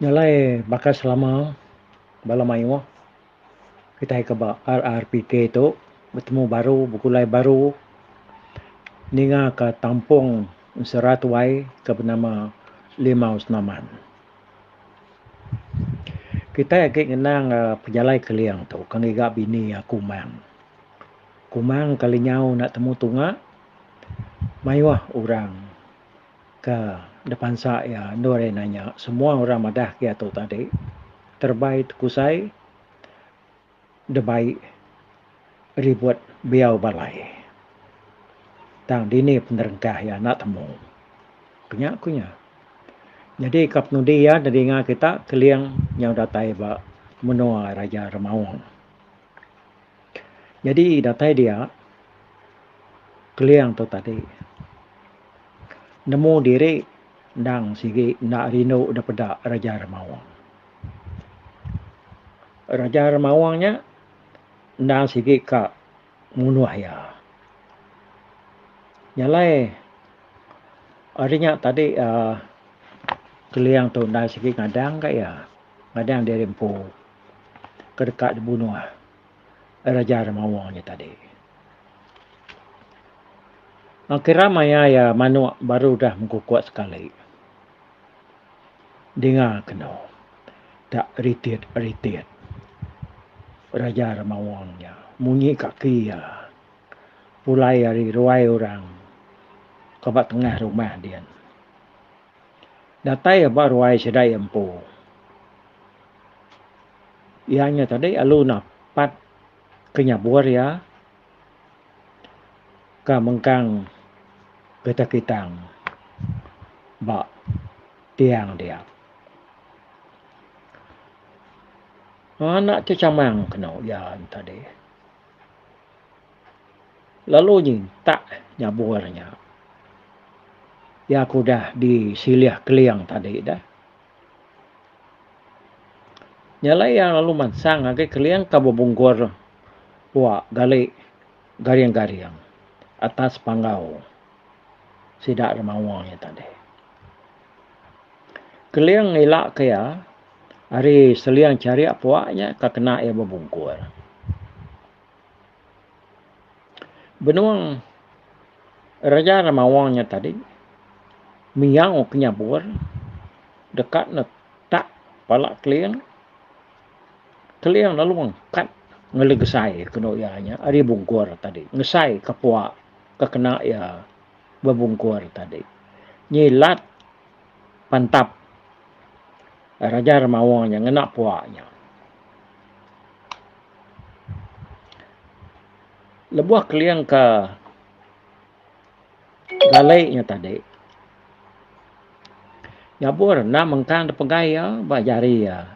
Nyalai bakal selama balam ayo kita ke RRPK tu bertemu baru berkulai baru ninga ke tampung serat wai ke bernama Limau Senaman. Kita agak ngenang penjalai keliang tu kangiga bini kumang. Kumang kali nyau nak temu tunga mayuah orang ke depan saya Nore nanya semua orang madah kia tu tadi terbaik kusai debaik ribut biau balai. Tang dini penerengkah ya nak temu. Kenyak kunya. Jadi kap nudi ya dari ngah kita keliang nyau datai ba menua Raja Remawang. Jadi datai dia keliang tu tadi nemu diri ndang sigi nak rino daripada Raja Remawang. Raja Remawangnya ndang sigi ka munuah ya. Nyalai artinya tadi keliang tu ndang sigi ngadang ka ya. Ngadang dari empu ke dekat dibunuh Raja Remawangnya tadi. Kira maya ya manu baru dah mengkuat sekali. Dengar kena. Tak ritit. Raja Remawangnya. Munyi kaki ya. Pulai dari ruai orang. Kebat tengah rumah dia. Datai apa ruai sedai empu. Ianya tadi alu napat kenyabur ya. Ka mengkang kita-kitang. Bak tiang dia. Anak cecamang kena ya tadi. Lalu ni tak nyaburnya. Ya aku dah disilih keliang tadi dah. Nyalai yang lalu mansang agak keliang kabubungkur. Wah gali gariang-gariang. Atas panggau. Sidak Remawangnya tadi. Keliang ilak kaya. Hari seliang cari apuaknya kena ia berbungkur. Benuang Raja Remawangnya tadi miang kenyabur dekat nak tak palak keliang. Keliang lalu mengkat ngelegesai kena ianya ari bungkur tadi. Ngesai kapuak kena ia berbungkur tadi. Nyilat pantap Raja Remawangnya ngenak puaknya. Lebuah keliang ke galainya tadi. Nyabur na mengkang de pegaya bajari ya.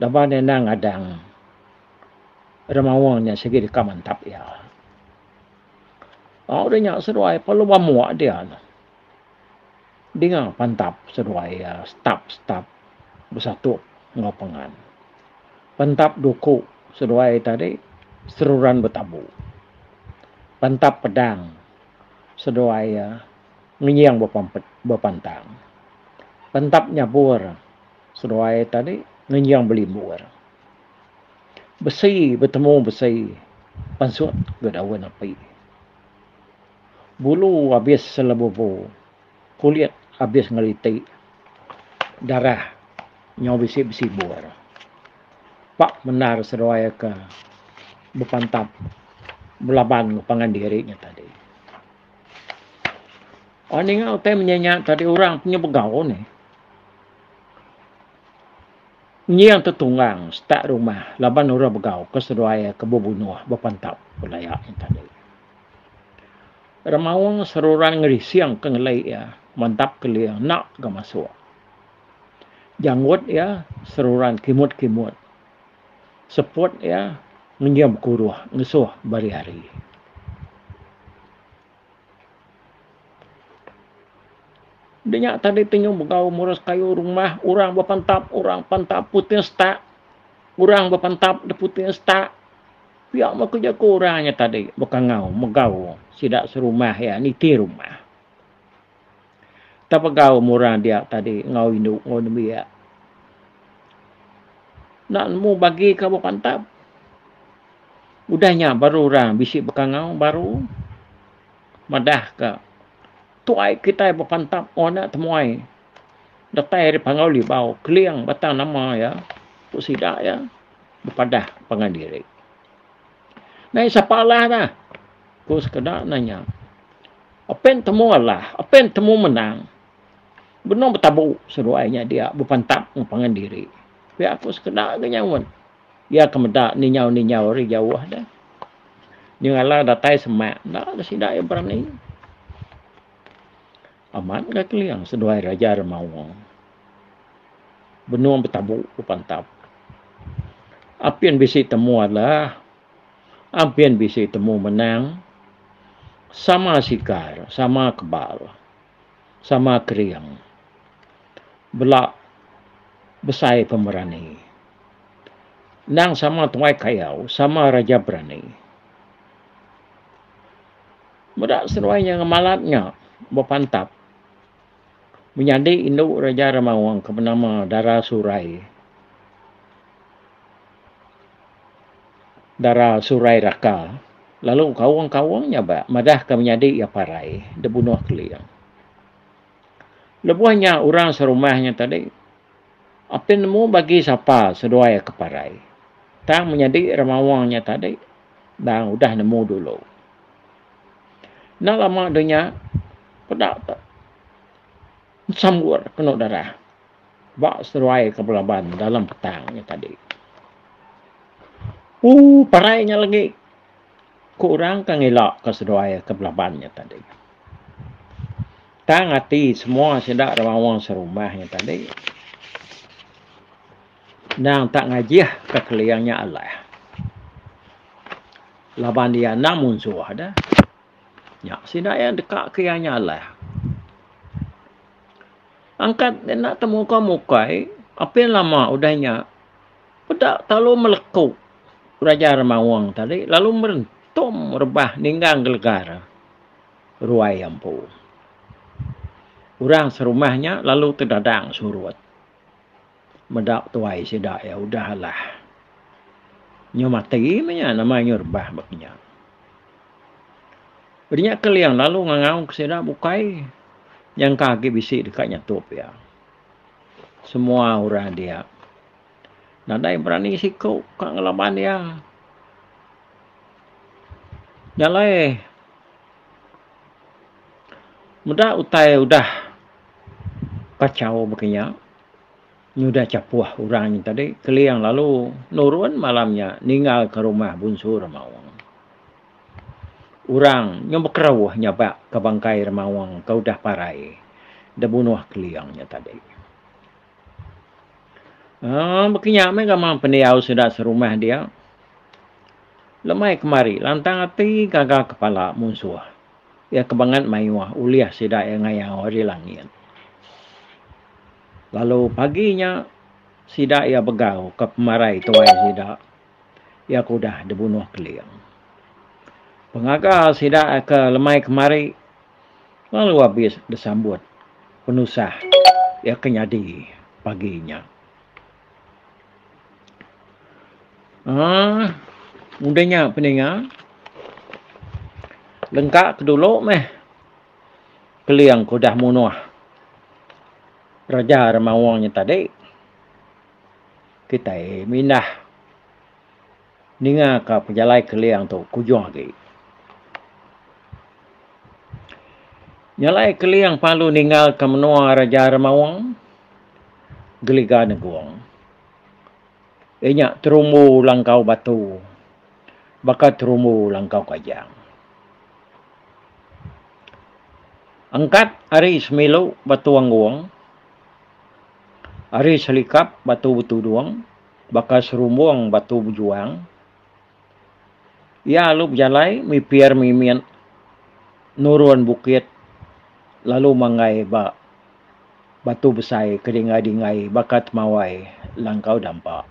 Dapat nang adang Remawangnya segi di kamantap ya. Dia nyak seruai perlu bamuak dia. Dengar pantap seruai ya. Stap bersatu ngopengan. Pantap duku seruai tadi seruran bertabu. Pantap pedang seruai ya ngiang berpantang. Pantap nyabur seruai tadi ngiang belimbur. Besi bertemu besi pansut gedawan api. Bulu habis selebubu. Kulit habis ngeliti. Darah nyau besi-besi buar. Pak benar seruai ke berpantap belaban pangan dirinya tadi. Ini ngau teh menyenyak tadi orang punya begau ni. Nyiang tertunggang stak rumah laban orang begau ke seruai ke berbunuh berpantap belayak tadi. Remawang seruran ngerisiang ke ngelai ya. Mantap keliang nak ke masuk. Janggut ya seruran kimut-kimut. Seput ya ngiam kuruh ngesuh bari-hari. Dia tadi tinggal begau muras kayu rumah orang berpantap orang pantap putih stak. Orang berpantap de putih stak. Piak mak kerja kurangnya tadi bukan ngau megau sidak serumah ya niti rumah. Tapagau murang dia tadi ngau induk ngau dia. nak mu bagi ke berpantap. Udahnya baru orang bisik berkangau baru madah ke tuai kita berpantap nak temuai. Datai di pangau libau keliang batang nama ya. Tu sidak ya. Berpadah pengandiri. Nah, siapalah dah. Ku sekedar nanya. Apa yang temu Allah? Apa yang temu menang? Benar bertabuk seruainya dia berpantap pengandiri. Biar aku sekedar kenyawan. Ya kemedak ninyau-ninyau ri jauh dah. Nyala datai semak. Dah ada sidak yang berani. Aman ke keliang seduai raja remawang. Benar bertabuk berpantap. Apa yang bisa temu adalah apa yang bisa temu menang sama sikar, sama kebal, sama keriang. Belak besai pemerani. Nang sama tuai kayau, sama raja berani. Bedak seruainya ngemalatnya berpantap. Menyandi induk raja remawang ke bernama Dara Surai. Dara Surai Raka. Lalu kawang-kawangnya madah ke menyadi ia parai. Dia bunuh keliang. Lebuhnya orang serumahnya tadi. Apa nemu bagi siapa seduai ke parai. Tang menyadi remawangnya tadi. Dan udah nemu dulu. Nak lama dunia. Pedak tak. Sambur kena darah. Bak seduai ke belaban dalam petangnya tadi. Parainya lagi. Kurang kan elak ke seduai ke belabannya tadi. Tang hati semua sedak remawang serumahnya tadi. Nang tak ngajih ke keliangnya Allah. Laban dia namun suah dah. Ya, sedak yang dekat keliangnya Allah. Angkat dia nak temu kau mukai. Apa yang lama udahnya. Pedak terlalu melekuk. Raja remawang tadi. Lalu merentum rebah ninggang gelegara. Ruai ampu. Orang serumahnya lalu terdadang surut. Medak tuai sedak ya udahlah. Nyo mati punya namanya rebah baknya. Berinya keliang lalu ngangau ke sedak bukai. Yang kaki bisik dekatnya tup ya. Semua orang dia. Nadai berani sikuk kat ngelaban dia. Nyalai. Mudah utai udah kacau begini. Nyudah capuh orang tadi. Keliang lalu nurun malamnya. Ninggal ke rumah bunsu remawang. Orang yang berkerawah nyabak ke bangkai remawang. Kau dah parai. Dah bunuh keliangnya tadi. Begini memang pendiau sudah serumah dia. Lemai kemari. Lantang hati gagah kepala musuh. Ya kebangan mayuah. Uliah sidak yang ngayang hari langit. Lalu paginya. Sidak ia begau ke pemarai tuai sidak. Ia kudah dibunuh keliang. Pengagal sidak ke lemai kemari. Lalu habis disambut. Penusah. Ia kenyadi paginya. Mudahnya peningat. Lengkap kedulu meh. Keliang kudah munuh. Raja remawangnya tadi. Kita minah. Ninga ke pejalai keliang tu. Kujung lagi. Nyalai keliang palu ninggal ke menua Raja remawang. Geliga neguang. Inyak terumbu langkau batu. Bakat terumbu langkau kajang. Angkat hari semilu batu angguang. Hari selikap batu betu duang. Bakat serumbuang batu bujuang. Ia lalu berjalai mipiar mimian. Nurun bukit. Lalu mangai batu besai kedingai-dingai. Bakat mawai langkau dampak.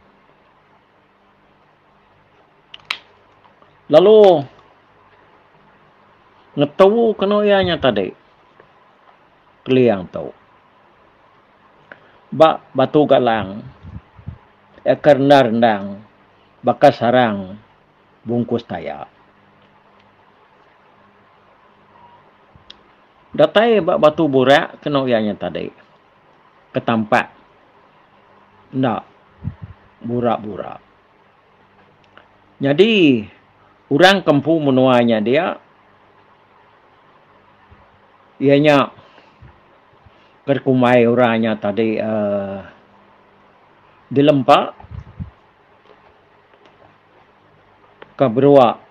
Lalu ngetahu kena ianya tadi. Keliang tahu. Batu galang. karena rendang bakas sarang bungkus tayak. Datai batu burak kena ianya tadi. Ketampak. Ndak burak-burak. Jadi orang kampung menuanya dia ianya kerkumai orangnya tadi dilempak ke beruak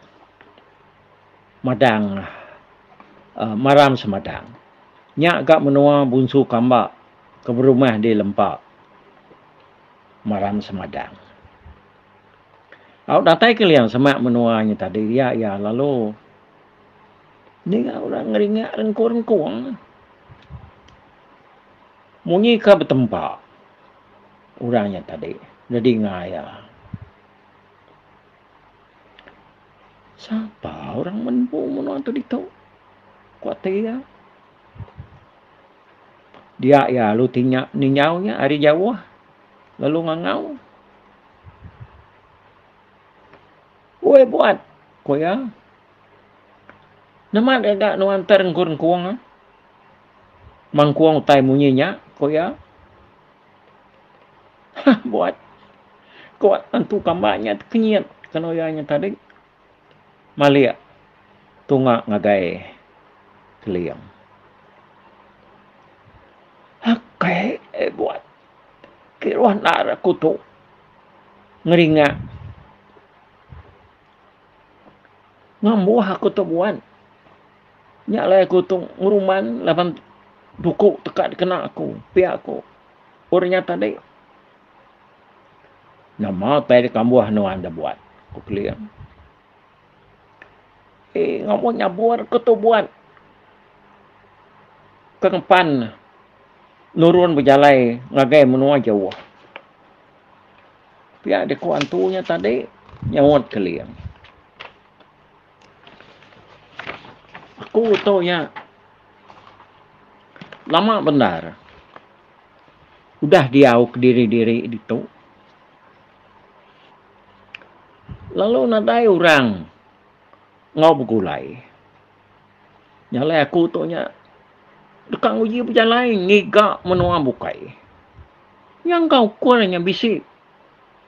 madang maram semadang. Nyak gak menua bunsu kambak ke rumah dilempak maram semadang. Aku datai kalian semak menuanya tadi ya lalu ni orang ngeringat rengkuang. Munyi ke bertempat orangnya tadi. Jadi ngaya. Siapa orang menpu menua tu dito? Kuat dia. Dia ya lu tinyak ninyaunya hari Jawa. Lalu ngangau. Woi buat. Ko ya. Nama ada nu antar rengkuang. Mangkuang utai munyinya. Ko ya. Buat. Kuat antu kambaknya kenyit. Kenoyanya tadi. Malia. Tunga ngagai keliang. Hakai buat. Kiruan nara kutu. Ngeringa. Ngambuh aku tu buat. Nyalai aku tu nguruman. Lapan duku tekat kena aku. Pihak aku. Orangnya tadi. Nama tadi kambuh nu anda buat. Aku keliang. Ngomong nyabuar aku tu buat. Keempan. Nurun berjalai. Ngagai menua jauh. Pihak deku antunya tadi. Nyawat keliang. Aku tahu ya. Lama benar. Udah diau ke diri-diri itu. Lalu nadai orang. Ngau bergulai. Nyalai aku tu nya. Dekat uji berjalai. Ngigak menua bukai. Yang kau kurangnya bisik.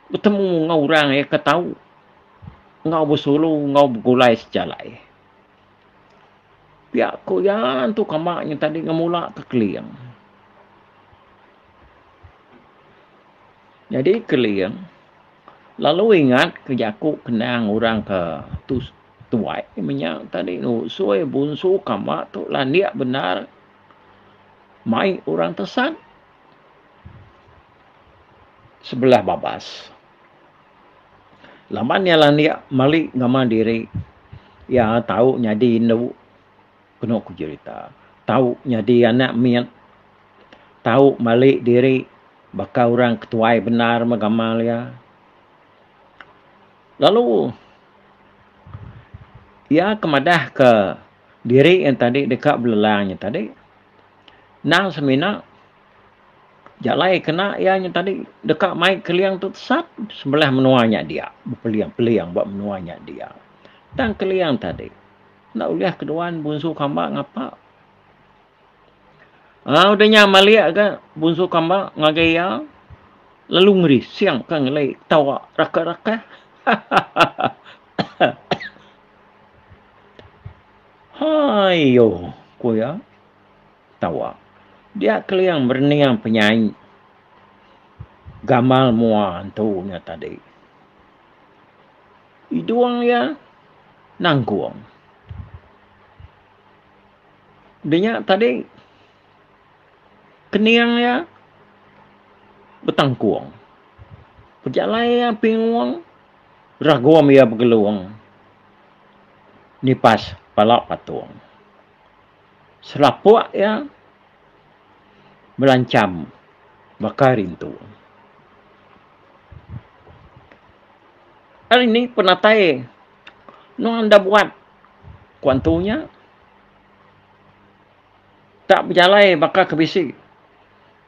Bertemu ngau orang yang ketahu. Ngau bersulu. Ngau bergulai sejalai. Pihak ku ya tu kamaknya tadi ngemulak ke keliang. Jadi keliang. Lalu ingat kejaku kenang orang ke tuai. Minyak tadi nusui bunsu kamak tu landiak benar. Mai orang tersat. Sebelah babas. Lamannya landiak malik ngama diri. Ya tahu nyadi indu. Kena aku cerita. Tahu nyadi anak miat. Tahu malik diri. Bakal orang ketuai benar magamal ya. Lalu. Ya kemadah ke diri yang tadi dekat belelangnya tadi. Nang semina. Jalai kena ianya tadi. Dekat mai keliang tu tersat. Sebelah menuanya dia. Berpeliang-peliang buat menuanya dia. Dan keliang tadi. Nak uliah keduaan bunsu kambak ngapa? Udahnya maliak ke bunsu kambak ngagaya. Lalu ngeri siang kan ngelai tawa raka-raka. Hayo kuya tawa. Dia keliang berniang penyanyi. Gamal mua antunya tadi. Iduang ya nangguang. Dia tadi keniang ya betangkuang. Perjalai ya pinguang. Raguam ya bergeluang. Nipas palak patuang. Selapuak ya melancam bakar rintu. Hari ini penatai. No anda buat kuantunya. Tak berjalai bakal kebisik.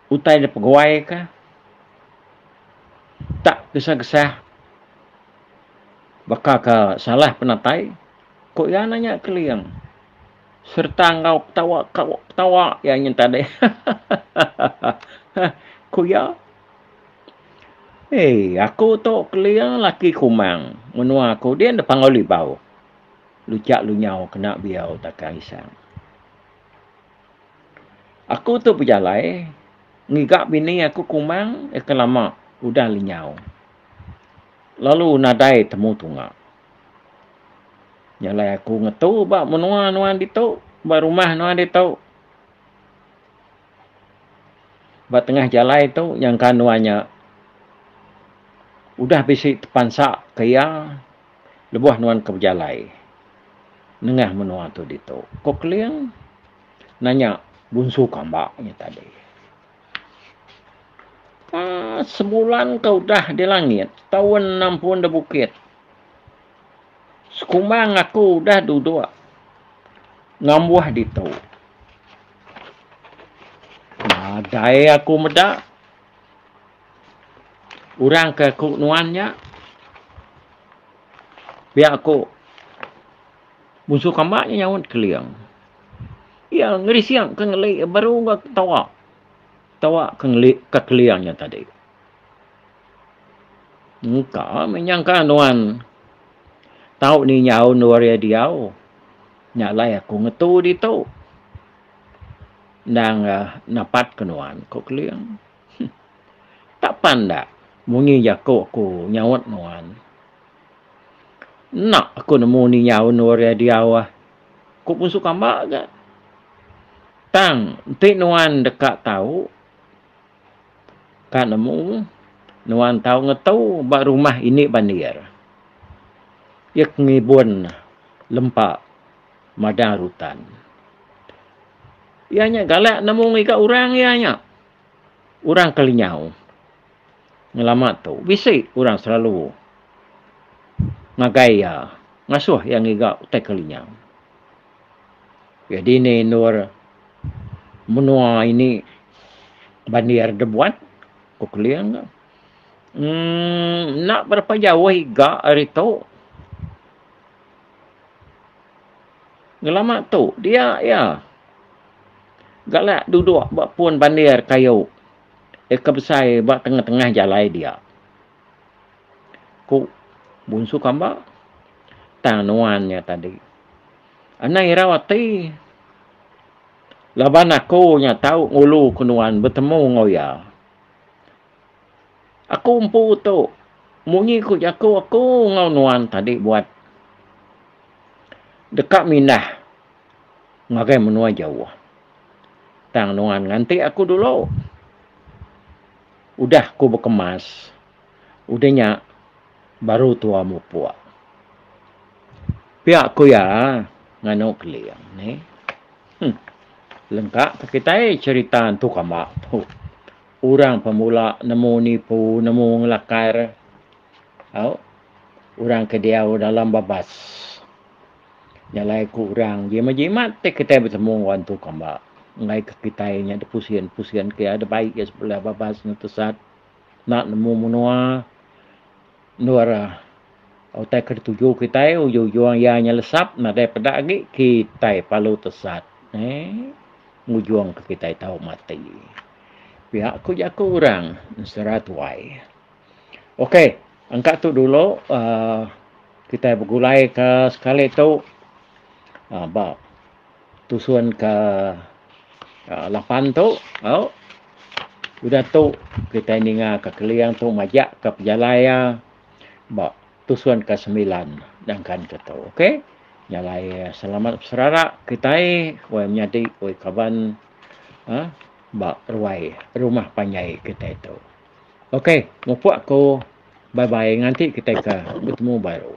Utai dia pegawai kah? tak kesah-kesah bakal ke salah penatai, kok ya nanya keliang. Serta ngau ketawa ya nyata deh. Kok ya? Aku tu keliang laki kumang. Menua aku dia ada pangoli bau. Lucak lu nyau kena biau tak kaisang. Aku tu berjalai. Ngigak bini aku kumang. Kelama. Udah linyau. Lalu nadai temu tungak. Nyalai aku ngetu. Bak menua nuan ditu. Bak rumah nuan ditu. Bak tengah jalai tu. Yang kanuannya. Udah bisik terpansak kaya. Lebuh nuan ke berjalai. Nengah menua tu ditu. Kok keliang. Nanya. Bunsu kambaknya tadi. Sebulan kau dah di langit. Tahun 60 di bukit. Sekumang aku dah duduk. Ngambuah ditu. Dai aku medak. Urang ke aku nuannya. Biar aku. Bunsu kambaknya nyawat keliang. Ya ngeri siang ke ngelik. Baru nggak tawa. Tawa ke ngelik ke keliangnya tadi. Engkau menyangka nuan. Tahu ni nyau nuaria diau. Nyalai aku ngetu ditu. Nang napat kenuan kok keliang. Tak pandak. Mungi jaku aku nyawat nuan. Nak aku nemu ni nyau nuaria diau. Kok pun suka mbak ke. Tang. Nanti nuan dekat tahu. Kan nemu. Nuan tahu ngetu. Bak rumah ini bandir. Yak ngibun. Lempak. Madang rutan. Ianya galak nemu ngika orang ianya. Orang kelinyau. Ngelamat tu. Bisik orang selalu. Ngagaya. Ngasuh yang ngika utai kelinyau. Jadi ni nur. Menua ini. Bandir debuat. Kok keliang. Nak berapa jauh higa hari tu. Ngelamat tu. Dia ya. Galak duduk buat pun bandir kayu. Kebesai buat tengah-tengah jalai dia. Ku bunsu kambak. Tanuannya tadi. Anai rawati. Laban aku nya tahu ngulu kenuan bertemu ngoya. Aku umpu tu. Munyi ku jaku aku ngau nuan tadi buat. Dekat minah. Ngagai menua jauh. Tang nuan nganti aku dulu. Udah aku berkemas. Udahnya baru tua mupuak. Pihak aku ya nganu keliang ni. Lengkap kita cerita tu kambak tu. Orang pemula nemu nipu, nemu ngelakar. Orang kediau dalam babas. Nyalai ku orang jimat-jimat kita bertemu wan tu kambak. Ngai ke kita nya ada pusian ke ada baik ya sebelah babas nu tesat. Nak nemu menua nuara autai ke tuju kita ujung ya nya lesap na dai pada agi kita palu tesat. Ngujung ke kita tahu mati. Pihak ku jaku orang serat wai. Okey, angkat tu dulu kita bergulai ke sekali tu bab tusuan ke 8 tu. Udah tu kita ninga ke keliang tu majak ke pejalaya. Bak tusuan ke 9 dan kan ke tu. Okey. Nyalai selamat serara kita wai menyadi wai kaban bak ruai rumah panjai kita itu. Okey, mupuak aku bye bye nanti kita ke bertemu baru.